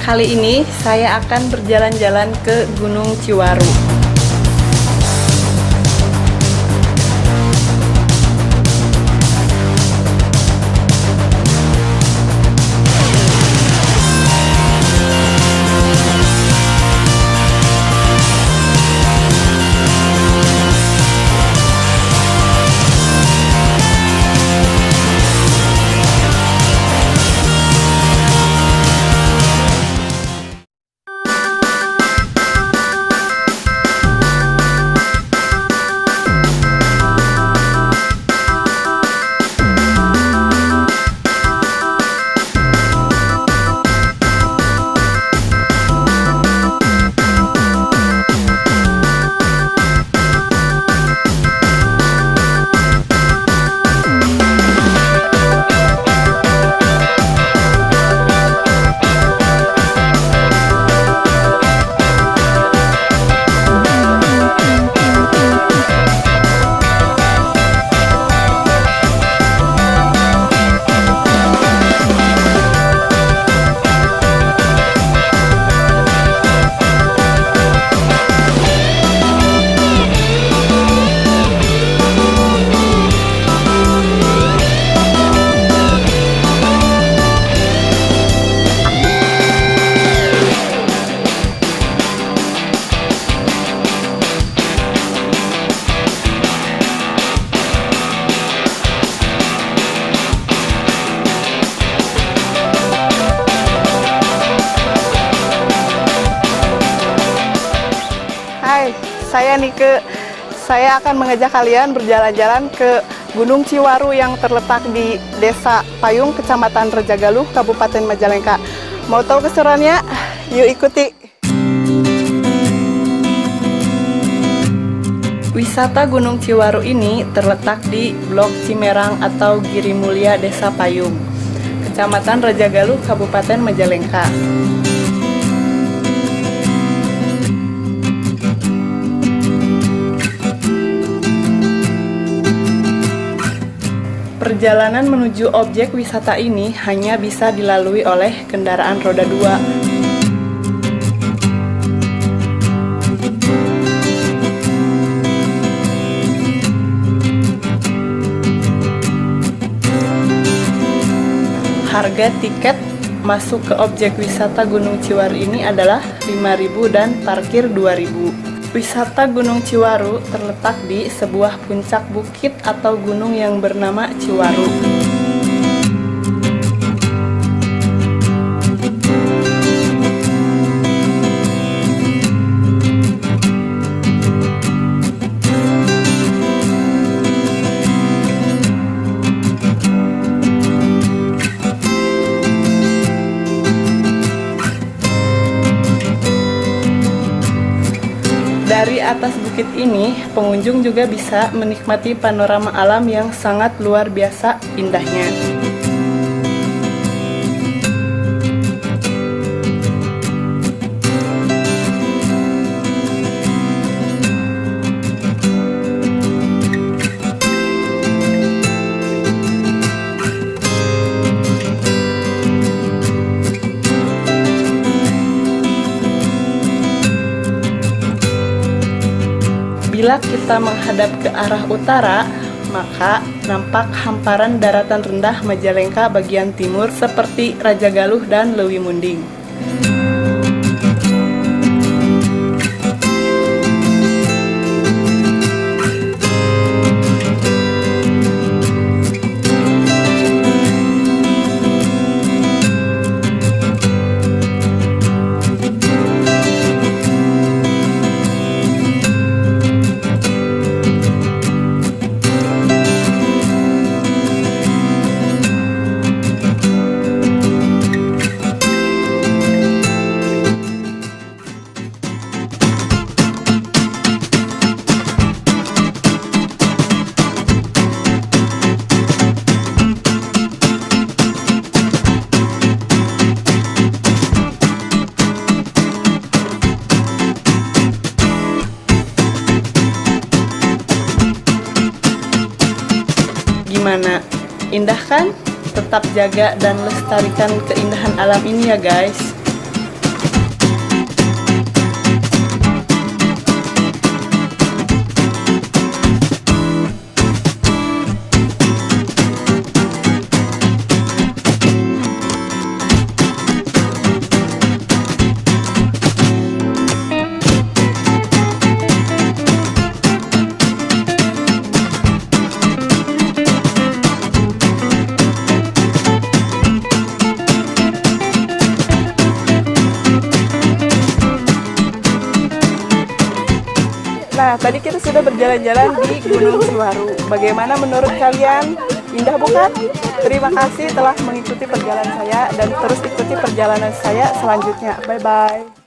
Kali ini saya akan berjalan-jalan ke Gunung Ciwaru. Saya akan mengajak kalian berjalan-jalan ke Gunung Ciwaru yang terletak di Desa Payung, Kecamatan Rejagaluh, Kabupaten Majalengka. Mau tahu keseruannya? Yuk ikuti. Wisata Gunung Ciwaru ini terletak di Blok Cimerang atau Giri Mulia, Desa Payung, Kecamatan Rejagaluh, Kabupaten Majalengka. Perjalanan menuju objek wisata ini hanya bisa dilalui oleh kendaraan roda 2. Harga tiket masuk ke objek wisata Gunung Ciwaru ini adalah 5.000 dan parkir 2.000. Wisata Gunung Ciwaru terletak di sebuah puncak bukit atau gunung yang bernama Ciwaru. Dari atas bukit ini, pengunjung juga bisa menikmati panorama alam yang sangat luar biasa indahnya. Bila kita menghadap ke arah utara, maka nampak hamparan daratan rendah Majalengka bagian timur seperti Rajagaluh dan Leuwi Munding. Gimana? Indah kan? Tetap jaga dan lestarikan keindahan alam ini ya guys. Nah, tadi kita sudah berjalan-jalan di Gunung Ciwaru. Bagaimana menurut kalian? Indah bukan? Terima kasih telah mengikuti perjalanan saya dan terus ikuti perjalanan saya selanjutnya. Bye-bye.